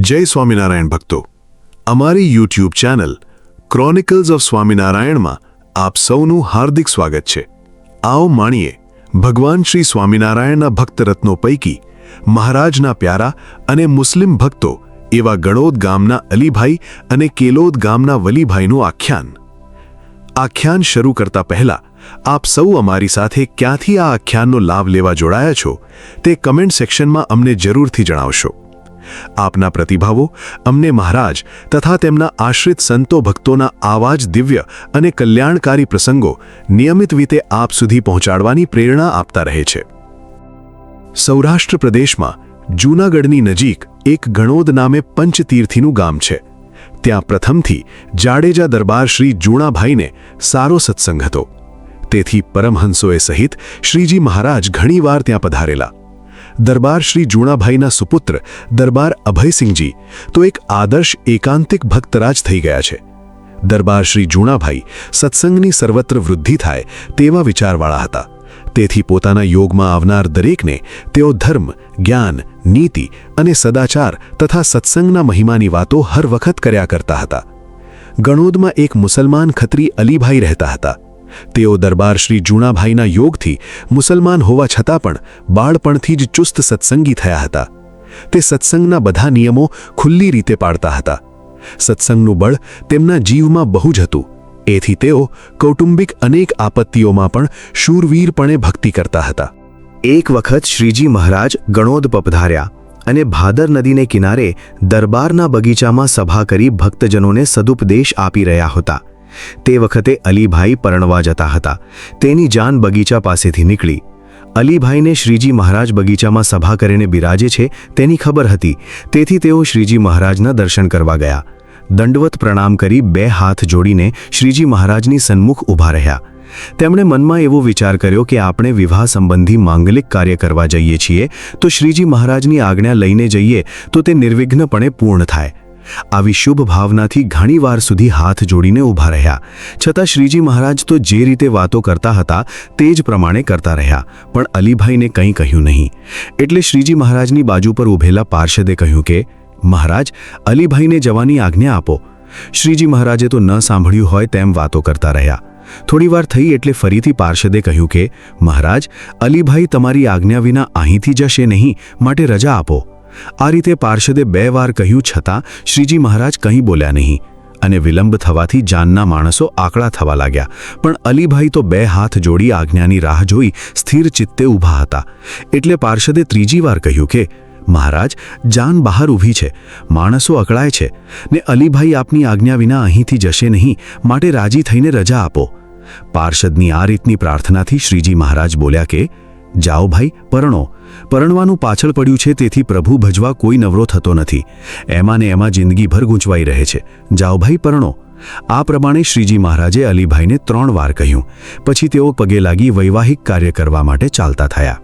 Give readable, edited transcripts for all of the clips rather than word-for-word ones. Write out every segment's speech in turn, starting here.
જય સ્વામિનારાયણ ભક્તો, અમારી યુટ્યુબ ચેનલ ક્રોનિકલ્સ ઓફ સ્વામિનારાયણમાં આપ સૌનું હાર્દિક સ્વાગત છે. આવો માણીએ ભગવાન શ્રી સ્વામિનારાયણના ભક્તરત્નો પૈકી મહારાજના પ્યારા અને મુસ્લિમ ભક્તો એવા ગણોદ ગામના અલીભાઈ અને કેલોદ ગામના વલીભાઈનું આખ્યાન. આખ્યાન શરૂ કરતા પહેલા આપ સૌ અમારી સાથે ક્યાંથી આ આખ્યાનનો લાભ લેવા જોડાયા છો તે કમેન્ટ સેક્શનમાં અમને જરૂરથી જણાવશો. આપના પ્રતિભાવો અમને મહારાજ તથા તેમના આશ્રિત સંતો ભક્તોના આવા જ દિવ્ય અને કલ્યાણકારી પ્રસંગો નિયમિત રીતે આપ સુધી પહોંચાડવાની પ્રેરણા આપતા રહે છે. સૌરાષ્ટ્ર પ્રદેશમાં જૂનાગઢની નજીક એક ગણોદ નામે પંચતીર્થીનું ગામ છે. ત્યાં પ્રથમથી જાડેજા દરબાર શ્રી જૂણાભાઈને સારો સત્સંગ હતો. તેથી પરમહંસોએ સહિત શ્રીજી મહારાજ ઘણીવાર ત્યાં પધારેલા. દરબાર શ્રી જૂણાભાઈના સુપુત્ર દરબાર અભયસિંહજી તો એક આદર્શ એકાંતિક ભક્તરાજ થઈ ગયા છે. દરબાર શ્રી જૂણાભાઈ સત્સંગની સર્વત્ર વૃદ્ધિ થાય તેવા વિચારવાળા હતા. તેથી પોતાના યોગમાં આવનાર દરેકને તેઓ ધર્મ, જ્ઞાન, નીતિ અને સદાચાર તથા સત્સંગના મહિમાની વાતો હર વખત કર્યા કરતા હતા. ગણોદમાં એક મુસલમાન ખત્રી અલીભાઈ રહેતા હતા. તેઓ દરબાર શ્રી જૂણાભાઈના યોગથી મુસલમાન હોવા છતાં પણ બાળપણથી જ ચુસ્ત સત્સંગી થયા હતા. તે સત્સંગના બધા નિયમો ખુલ્લી રીતે પાળતા હતા. સત્સંગનું બળ તેમના જીવમાં બહુ જ હતું. એથી તેઓ કૌટુંબિક અનેક આપત્તિઓમાં પણ શૂરવીરપણે ભક્તિ કરતા હતા. એક વખત શ્રીજી મહારાજ ગણોદ પધાર્યા અને ભાદર નદીને કિનારે દરબારના બગીચામાં સભા કરી ભક્તજનોને સદુપદેશ આપી રહ્યા હતા. તે વખતે અલીભાઈ પરણવા જતા હતા. તેની જાન બગીચા પાસેથી નીકળી. અલીભાઈને શ્રીજી મહારાજ બગીચામાં સભા કરીને બિરાજે છે તેની ખબર હતી. તેથી તેઓ શ્રીજી મહારાજના દર્શન કરવા ગયા. દંડવત પ્રણામ કરી બે હાથ જોડીને શ્રીજી મહારાજની સન્મુખ ઊભા રહ્યા. તેમણે મનમાં એવો વિચાર કર્યો કે આપણે વિવાહ સંબંધી માંગલિક કાર્ય કરવા જઈએ છીએ તો શ્રીજી મહારાજની આજ્ઞા લઈને જઈએ તો તે નિર્વિઘ્નપણે પૂર્ણ થાય. આવી શુભ ભાવનાથી ઘણીવાર સુધી હાથ જોડીને ઊભા રહ્યા. છતાં શ્રીજી મહારાજ તો જે રીતે વાતો કરતા હતા તે જ પ્રમાણે કરતા રહ્યા, પણ અલીભાઈને કંઈ કહ્યું નહીં. એટલે શ્રીજી મહારાજની બાજુ પર ઊભેલા પાર્ષદે કહ્યું કે મહારાજ, અલીભાઈને જવાની આજ્ઞા આપો. શ્રીજી મહારાજે તો ન સાંભળ્યું હોય તેમ વાતો કરતા રહ્યા. થોડીવાર થઈ એટલે ફરીથી પાર્ષદે કહ્યું કે મહારાજ, અલીભાઈ તમારી આજ્ઞા વિના અહીંથી જશે નહીં, માટે રજા આપો. આ રીતે પાર્ષદે બે વાર કહ્યું છતાં શ્રીજી મહારાજ કંઈ બોલ્યા નહીં અને વિલંબ થવાથી જાનના માણસો આકળા થવા લાગ્યા. પણ અલીભાઈ તો બે હાથ જોડી આજ્ઞાની રાહ જોઈ સ્થિર ચિત્તે ઊભા હતા. એટલે પાર્ષદે ત્રીજી વાર કહ્યું કે મહારાજ, જાન બહાર ઊભી છે, માણસો અકળાય છે ને અલીભાઈ આપની આજ્ઞા વિના અહીંથી જશે નહીં, માટે રાજી થઈને રજા આપો. પાર્ષદની આ રીતની પ્રાર્થનાથી શ્રીજી મહારાજ બોલ્યા કે જાઓ ભાઈ, પરણો. પરણવાનું પાછળ પડ્યું છે તેથી પ્રભુ ભજવા કોઈ નવરો થતો નથી. એમાં ને એમાં જિંદગીભર ગૂંચવાઈ રહે છે. જાઓ ભાઈ, પરણો. આ પ્રમાણે શ્રીજી મહારાજે અલીભાઈને 3 વાર કહ્યું. પછી તેઓ પગે લાગી વૈવાહિક કાર્ય કરવા માટે ચાલતા થયા.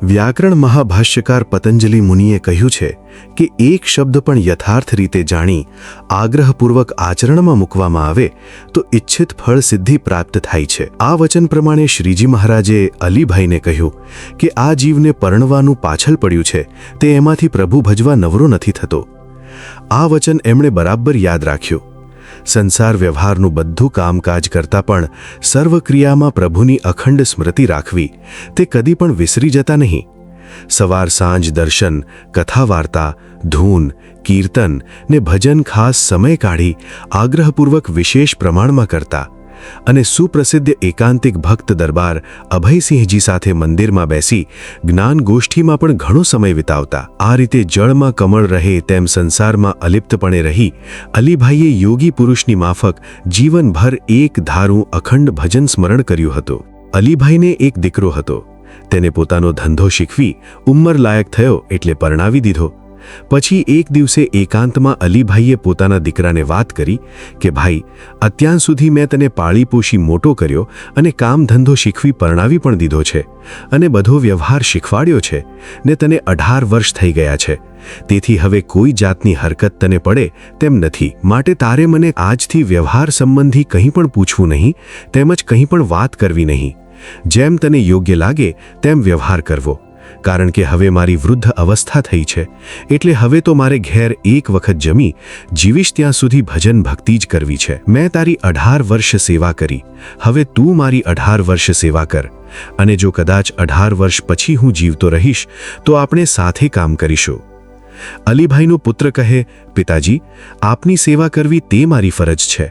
વ્યાકરણ મહાભાષ્યકાર પતંજલિ મુનિએ કહ્યું છે કે એક શબ્દ પણ યથાર્થ રીતે જાણી આગ્રહપૂર્વક આચરણમાં મૂકવામાં આવે તો ઇચ્છિત ફળ સિદ્ધિ પ્રાપ્ત થાય છે. આ વચન પ્રમાણે શ્રીજી મહારાજે અલીભાઈને કહ્યું કે આ જીવને પરણવાનું પાછળ પડ્યું છે તે એમાંથી પ્રભુ ભજવા નવરો નથી થતો. આ વચન એમણે બરાબર યાદ રાખ્યું. સંસાર વ્યવહારનું બધું કામકાજ કરતાં પણ સર્વક્રિયામાં પ્રભુની અખંડ સ્મૃતિ રાખવી તે કદી પણ વિસરી જતા નહીં. સવાર સાંજ દર્શન, કથા વાર્તા, ધૂન, કીર્તન ને ભજન ખાસ સમય કાઢી આગ્રહપૂર્વક વિશેષ પ્રમાણમાં કરતા અને સુપ્રસિદ્ધ એકાંતિક ભક્ત દરબાર અભયસિંહજી સાથે મંદિરમાં બેસી જ્ઞાન ગોષ્ઠીમાં પણ ઘણો સમય વિતાવતા. આ રીતે જળમાં કમળ રહે તેમ સંસારમાં અલિપ્તપણે રહી અલીભાઈએ યોગી પુરુષની માફક જીવનભર એક ધારું અખંડ ભજન સ્મરણ કર્યું હતું. અલીભાઈને એક દીકરો હતો. તેને પોતાનો ધંધો શીખવી ઉંમર લાયક થયો એટલે પરણાવી દીધો. પછી એક દિવસે એકાંતમાં અલીભાઈએ પોતાના દીકરાને વાત કરી કે ભાઈ, અત્યાર સુધી મેં તને પાળી પોષી મોટો કર્યો અને કામ ધંધો શીખવી પરણાવી પણ દીધો છે અને બધો વ્યવહાર શીખવાડ્યો છે ને તને 18 વર્ષ થઈ ગયા છે. તેથી હવે કોઈ જાતની હરકત તને પડે તેમ નથી, માટે તારે મને આજથી વ્યવહાર સંબંધી કંઈ પણ પૂછવું નહીં, તેમજ કંઈ પણ વાત કરવી નહીં. જેમ તને યોગ્ય લાગે તેમ વ્યવહાર કરવો. કારણ કે હવે મારી વૃદ્ધ અવસ્થા થઈ છે, એટલે હવે તો મારે ઘેર એક વખત જમી જીવીશ ત્યાં સુધી ભજન ભક્તિ જ કરવી છે. મેં તારી 18 વર્ષ સેવા કરી, હવે તું મારી 18 વર્ષ સેવા કર, અને જો કદાચ 18 વર્ષ પછી હું જીવતો રહીશ તો આપણે સાથે કામ કરીશું. અલીભાઈનો પુત્ર કહે, પિતાજી, આપની સેવા કરવી તે મારી ફરજ છે.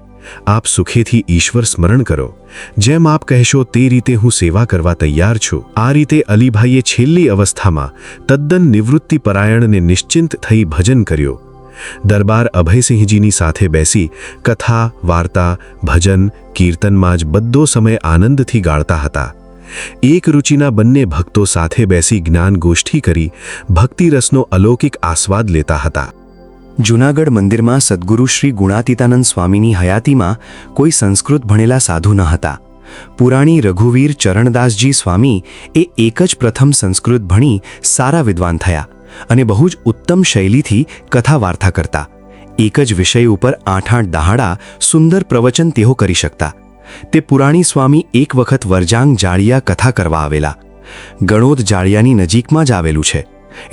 આપ સુખેથી ઈશ્વર સ્મરણ કરો. જેમ આપ કહેશો તે રીતે હું સેવા કરવા તૈયાર છું. આ રીતે અલીભાઈએ છેલ્લી અવસ્થામાં તદ્દન નિવૃત્તિ પરાયણ ને નિશ્ચિંત થઈ ભજન કર્યું. દરબાર અભયસિંહજીની સાથે બેસી કથા, વાર્તા, ભજન, કીર્તનમાં જ બધો સમય આનંદથી ગાળતા હતા. એક રુચિના બંને ભક્તો સાથે બેસી જ્ઞાન ગોષ્ઠી કરી ભક્તિરસનો અલૌકિક આસ્વાદ લેતા હતા. જૂનાગઢ મંદિરમાં સદ્ગુરુ શ્રી ગુણાતીતાનંદ સ્વામીની હયાતીમાં કોઈ સંસ્કૃત ભણેલા સાધુ ન હતા. પુરાણી રઘુવીર ચરણદાસજી સ્વામી એ એક જ પ્રથમ સંસ્કૃત ભણી સારા વિદ્વાન થયા અને બહુ જ ઉત્તમ શૈલીથી કથા વાર્તા કરતા. એક જ વિષય ઉપર 8-8 દહાડા સુંદર પ્રવચન તેઓ કરી શકતા. તે પુરાણી સ્વામી એક વખત વરજાંગ જાળિયા કથા કરવા આવેલા. ગણોદ જાળિયાની નજીકમાં જ આવેલું છે,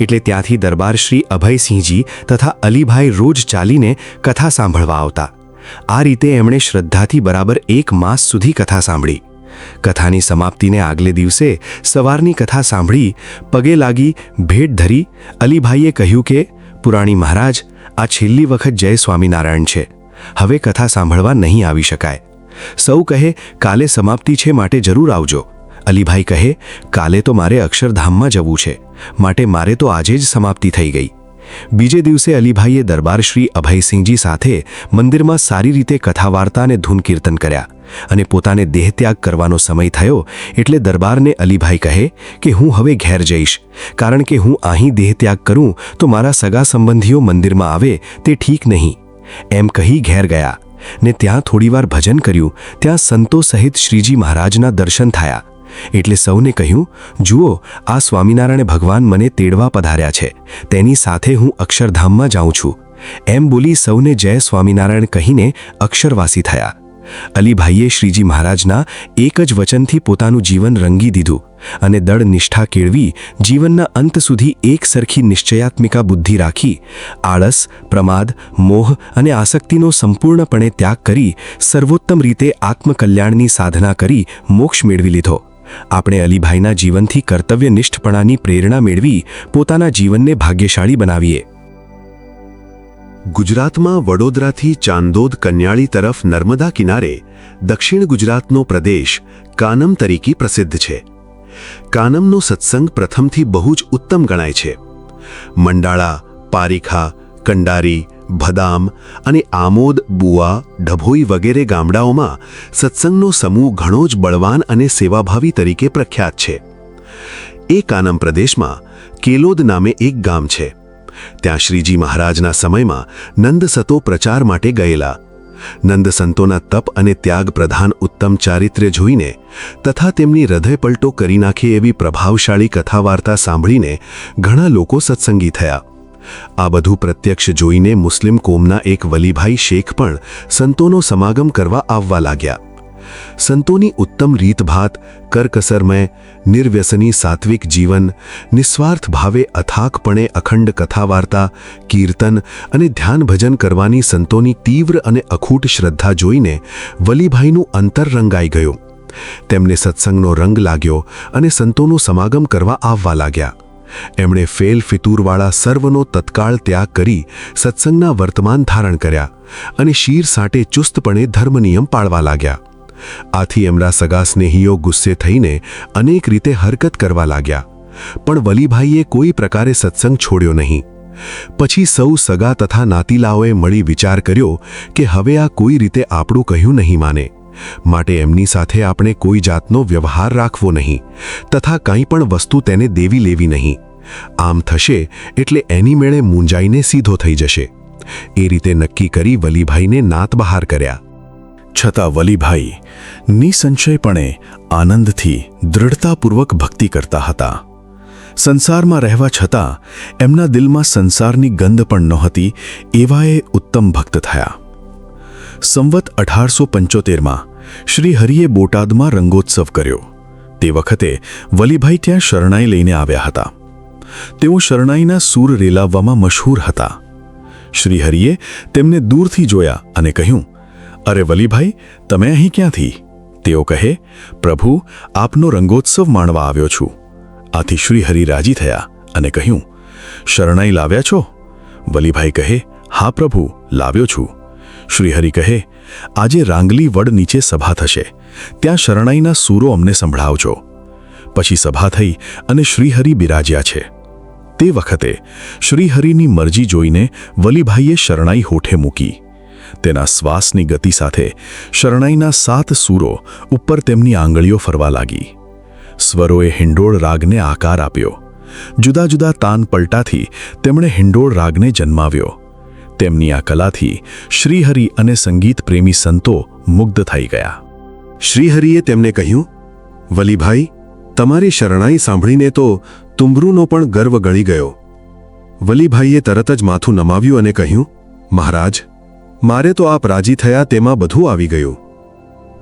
એટલે ત્યાંથી દરબાર શ્રી અભયસિંહજી તથા અલીભાઈ રોજ ચાલીને કથા સાંભળવા આવતા. આ રીતે એમણે શ્રદ્ધાથી બરાબર 1 માસ સુધી કથા સાંભળી. કથાની સમાપ્તિને આગલે દિવસે સવારની કથા સાંભળી પગે લાગી ભેટ ધરી અલીભાઈએ કહ્યું કે, પુરાણી મહારાજ, આ છેલ્લી વખત જય સ્વામિનારાયણ છે, હવે કથા સાંભળવા નહીં આવી શકાય. સૌ કહે, કાલે સમાપ્તિ છે માટે જરૂર આવજો. અલીભાઈ કહે, કાલે તો મારે અક્ષરધામમાં જવું છે, માટે મારે તો આજે જ સમાપ્તિ થઈ ગઈ. બીજે દિવસે અલીભાઈએ દરબાર શ્રી અભયસિંહજી સાથે મંદિરમાં સારી રીતે કથા વાર્તા અને ધૂન કીર્તન કર્યા અને પોતાને દેહત્યાગ કરવાનો સમય થયો એટલે દરબારને અલીભાઈ કહે કે હું હવે ઘેર જઈશ, કારણ કે હું અહીં દેહત્યાગ કરું તો મારા સગા સંબંધીઓ મંદિરમાં આવે તે ઠીક નહીં. એમ કહી ઘેર ગયા ને ત્યાં થોડીવાર ભજન કર્યું. ત્યાં સંતો સહિત શ્રીજી મહારાજના દર્શન થયા એટલે સૌને કહ્યું, જુઓ, આ સ્વામિનારાયણ ભગવાન મને તેડવા પધાર્યા છે, તેની સાથે હું અક્ષરધામમાં જાઉં છું. એમ બોલી સૌને જય સ્વામિનારાયણ કહીને અક્ષરવાસી થયા. અલીભાઈએ શ્રીજી મહારાજના એક જ વચનથી પોતાનું જીવન રંગી દીધું અને દળ નિષ્ઠા કેળવી જીવનના અંત સુધી એક સરખી નિશ્ચયાત્મિકા બુદ્ધિ રાખી આળસ, પ્રમાદ, મોહ અને આસક્તિનો સંપૂર્ણપણે ત્યાગ કરી સર્વોત્તમ રીતે આત્મકલ્યાણની સાધના કરી મોક્ષ મેળવી લીધો. આપણે અલીભાઈના જીવનથી કર્તવ્યનિષ્ઠપણાની પ્રેરણા મેળવી પોતાના જીવનને ભાગ્યશાળી બનાવીએ. ગુજરાતમાં વડોદરાથી ચાંદોદ કન્યાળી તરફ નર્મદા કિનારે દક્ષિણ ગુજરાતનો પ્રદેશ કાનમ તરીકે પ્રસિદ્ધ છે. કાનમનો સત્સંગ પ્રથમથી બહુ જ ઉત્તમ ગણાય છે. મંડાળા, પારીખા, કંડારી, ભદામ અને આમોદ, બુવા, ડભોઈ વગેરે ગામડાઓમાં સત્સંગનો સમૂહ ઘણો જ બળવાન અને સેવાભાવી તરીકે પ્રખ્યાત છે. એ કાનમ પ્રદેશમાં કેલોદ નામે એક ગામ છે. ત્યાં શ્રીજી મહારાજના સમયમાં નંદસતો પ્રચાર માટે ગયેલા. નંદસંતોના તપ અને ત્યાગ પ્રધાન ઉત્તમ ચારિત્ર્ય જોઈને તથા તેમની હૃદયપલટો કરી નાખે એવી પ્રભાવશાળી કથા વાર્તા સાંભળીને ઘણા લોકો સત્સંગી થયા. આ બધું પ્રત્યક્ષ જોઈને મુસ્લિમ કોમના એક વલીભાઈ શેખ પણ સંતોનો સમાગમ કરવા આવવા લાગ્યા. સંતોની ઉત્તમ રીતભાત, કરકસરમય, નિર્વ્યસની સાત્વિક જીવન, નિસ્વાર્થ ભાવે અથાકપણે અખંડ કથા વાર્તા, કીર્તન અને ધ્યાન ભજન કરવાની સંતોની તીવ્ર અને અખૂટ શ્રદ્ધા જોઈને વલીભાઈનું અંતર રંગાઈ ગયું. તેમને સત્સંગનો રંગ લાગ્યો અને સંતોનો સમાગમ કરવા આવવા લાગ્યા. એમણે ફેલ ફિતૂરવાળા સર્વનો તત્કાળ ત્યાગ કરી સત્સંગના વર્તમાન ધારણ કર્યા અને શીર સાટે ચુસ્તપણે ધર્મનિયમ પાળવા લાગ્યા. આથી એમના સગા સ્નેહીઓ ગુસ્સે થઈને અનેક રીતે હરકત કરવા લાગ્યા, પણ વલીભાઈએ કોઈ પ્રકારે સત્સંગ છોડ્યો નહીં. પછી સૌ સગા તથા નાતીલાઓએ મળી વિચાર કર્યો કે હવે આ કોઈ રીતે આપણું કહ્યું નહીં માને, માટે એમની સાથે આપણે કોઈ જાતનો વ્યવહાર રાખવો નહીં તથા કંઈ પણ વસ્તુ તેને દેવી લેવી નહીં. આમ થશે એટલે એની મેળે મૂંઝાઈને સીધો થઈ જશે. એ રીતે નક્કી કરી વલીભાઈને નાત બહાર કર્યા. છતાં વલીભાઈ નિસંશયપણે આનંદથી દૃઢતાપૂર્વક ભક્તિ કરતા હતા. સંસારમાં રહેવા છતાં એમના દિલમાં સંસારની ગંધ પણ નહોતી એવા એ ઉત્તમ ભક્ત થયા. સંવત 1875માં શ્રી હરિએ બોટાદમાં રંગોત્સવ કર્યો. તે વખતે વલીભાઈ ત્યાં શરણાઈ લઈને આવ્યા હતા. તેઓ શરણાઈના સૂર રેલાવવામાં મશહૂર હતા. શ્રીહરિએ તેમને દૂરથી જોયા અને કહ્યું, અરે વલીભાઈ, તમે અહીં ક્યાંથી? તેઓ કહે, પ્રભુ, આપનો રંગોત્સવ માણવા આવ્યો છું. આથી શ્રીહરિ રાજી થયા અને કહ્યું, શરણાઈ લાવ્યા છો? વલીભાઈ કહે, હા પ્રભુ, લાવ્યો છું. શ્રીહરિ કહે, આજે રાંગલી વડ નીચે સભા થશે, ત્યાં શરણાઈના સૂરો અમને સંભળાવજો. પછી સભા થઈ અને શ્રીહરિ બિરાજ્યા છે. તે વખતે શ્રીહરિની મરજી જોઈને વલીભાઈએ શરણાઈ હોઠે મૂકી. તેના શ્વાસની ગતિ સાથે શરણાઈના 7 સૂરો ઉપર તેમની આંગળીઓ ફરવા લાગી. સ્વરોએ હિંડોળ રાગને આકાર આપ્યો. જુદા જુદા તાન પલટાથી તેમણે હિંડોળ રાગને જન્માવ્યો. તેમની આ કલાથી શ્રીહરિ અને સંગીત પ્રેમી સંતો મુગ્ધ થઈ ગયા. શ્રીહરિએ તેમને કહ્યું, વલીભાઈ, તમારી શરણાઈ સાંભળીને તો તુંબરૂનો પણ ગર્વ ગળી ગયો. વલીભાઈએ તરત જ માથું નમાવ્યું અને કહ્યું, મહારાજ, મારે તો આપ રાજી થયા તેમાં બધું આવી ગયું.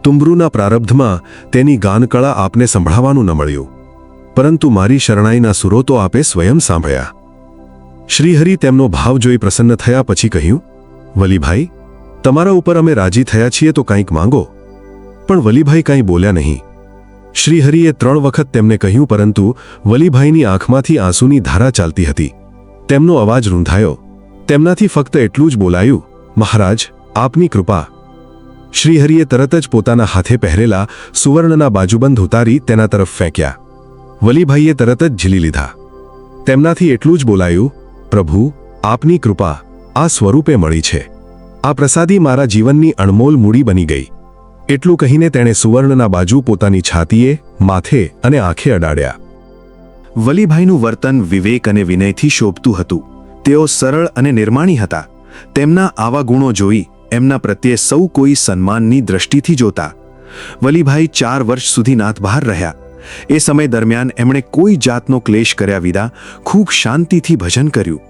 તુંબરૂના પ્રારબ્ધમાં તેની ગાનકળા આપને સંભળાવવાનું ન મળ્યું, પરંતુ મારી શરણાઈના સુરો તો આપે સ્વયં સાંભળ્યા. શ્રીહરિ તેમનો ભાવ જોઈ પ્રસન્ન થયા પછી કહ્યું, વલીભાઈ, તમારા ઉપર અમે રાજી થયા છીએ તો કંઈક માંગો. પણ વલીભાઈ કંઈ બોલ્યા નહીં. શ્રીહરિએ 3 વખત તેમને કહ્યું, પરંતુ વલીભાઈની આંખમાંથી આંસુની ધારા ચાલતી હતી. તેમનો અવાજ રૂંધાયો. તેમનાથી ફક્ત એટલું જ બોલાયું, મહારાજ, આપની કૃપા. શ્રીહરિએ તરત જ પોતાના હાથે પહેરેલા સુવર્ણના બાજુબંધ ઉતારી તેના તરફ ફેંક્યા. વલીભાઈએ તરત જ ઝીલી લીધા. તેમનાથી એટલું જ બોલાયું, પ્રભુ, આપની કૃપા આ સ્વરૂપે મળી છે. આ પ્રસાદી મારા જીવનની અણમોલ મૂડી બની ગઈ. એટલું કહીને તેણે સુવર્ણના બાજુ પોતાની છાતીએ, માથે અને આંખે અડાડ્યા. વલીભાઈનું વર્તન વિવેક અને વિનયથી શોભતું હતું. તેઓ સરળ અને નિર્માણી હતા. તેમના આવા ગુણો જોઈ એમના પ્રત્યે સૌ કોઈ સન્માનની દ્રષ્ટિથી જોતા. વલીભાઈ 4 વર્ષ સુધી નાથબહાર રહ્યા. એ સમય દરમિયાન એમણે કોઈ જાતનો ક્લેશ કર્યા વિના ખૂબ શાંતિથી ભજન કર્યું.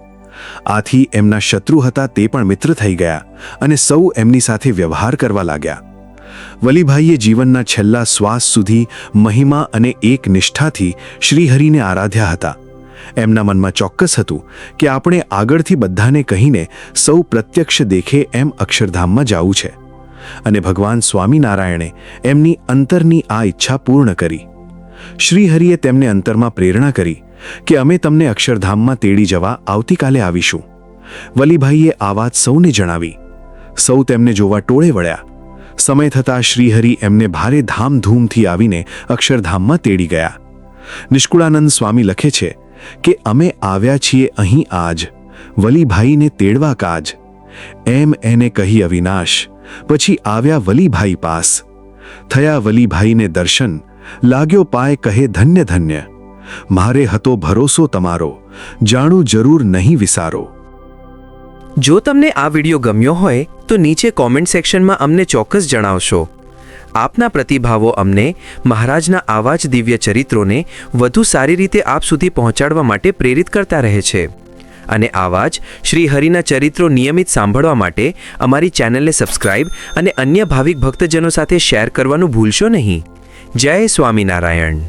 આથી એમના શત્રુ હતા તે પણ મિત્ર થઈ ગયા અને સૌ એમની સાથે વ્યવહાર કરવા લાગ્યા. વલીભાઈએ જીવનના છેલ્લા શ્વાસ સુધી મહિમા અને એક નિષ્ઠાથી શ્રીહરિને આરાધ્યા હતા. એમના મનમાં ચોક્કસ હતું કે આપણે આગળથી બધાને કહીને સૌ પ્રત્યક્ષ દેખે એમ અક્ષરધામમાં જવું છે. અને ભગવાન સ્વામિનારાયણે એમની અંતરની આ ઈચ્છા પૂર્ણ કરી. શ્રીહરિએ તેમને અંતરમાં પ્રેરણા કરી કે અમે તમને અક્ષરધામમાં તેડી જવા આવતીકાલે આવીશું. વલીભાઈએ આ વાત સૌને જણાવી. સૌ તેમને જોવા ટોળે વળ્યા. સમય થતાં શ્રીહરિ એમને ભારે ધામધૂમથી આવીને અક્ષરધામમાં તેડી ગયા. નિષ્કુળાનંદ સ્વામી લખે છે કે અમે આવ્યા છીએ અહીં આજ, વલીભાઈને તેડવા કાજ. એમ એને કહી અવિનાશ, પછી આવ્યા વલીભાઈ પાસ. થયા વલીભાઈને દર્શન, લાગ્યો પાય કહે ધન્ય ધન્ય. મારે હતો ભરોસો તમારો, જાણું જરૂર નહીં વિસારો. જો તમને આ વિડિયો ગમ્યો હોય તો નીચે કોમેન્ટ સેક્શનમાં અમને ચોક્કસ જણાવશો. આપના પ્રતિભાવો અમને મહારાજના આવા જ દિવ્ય ચરિત્રોને વધુ સારી રીતે આપ સુધી પહોંચાડવા માટે પ્રેરિત કરતા રહે છે. અને આવા જ શ્રી હરિના ચરિત્રો નિયમિત સાંભળવા માટે અમારી ચેનલને સબસ્ક્રાઇબ અને અન્ય ભાવિક ભક્તજનો સાથે શેર કરવાનું ભૂલશો નહીં. જય સ્વામિનારાયણ.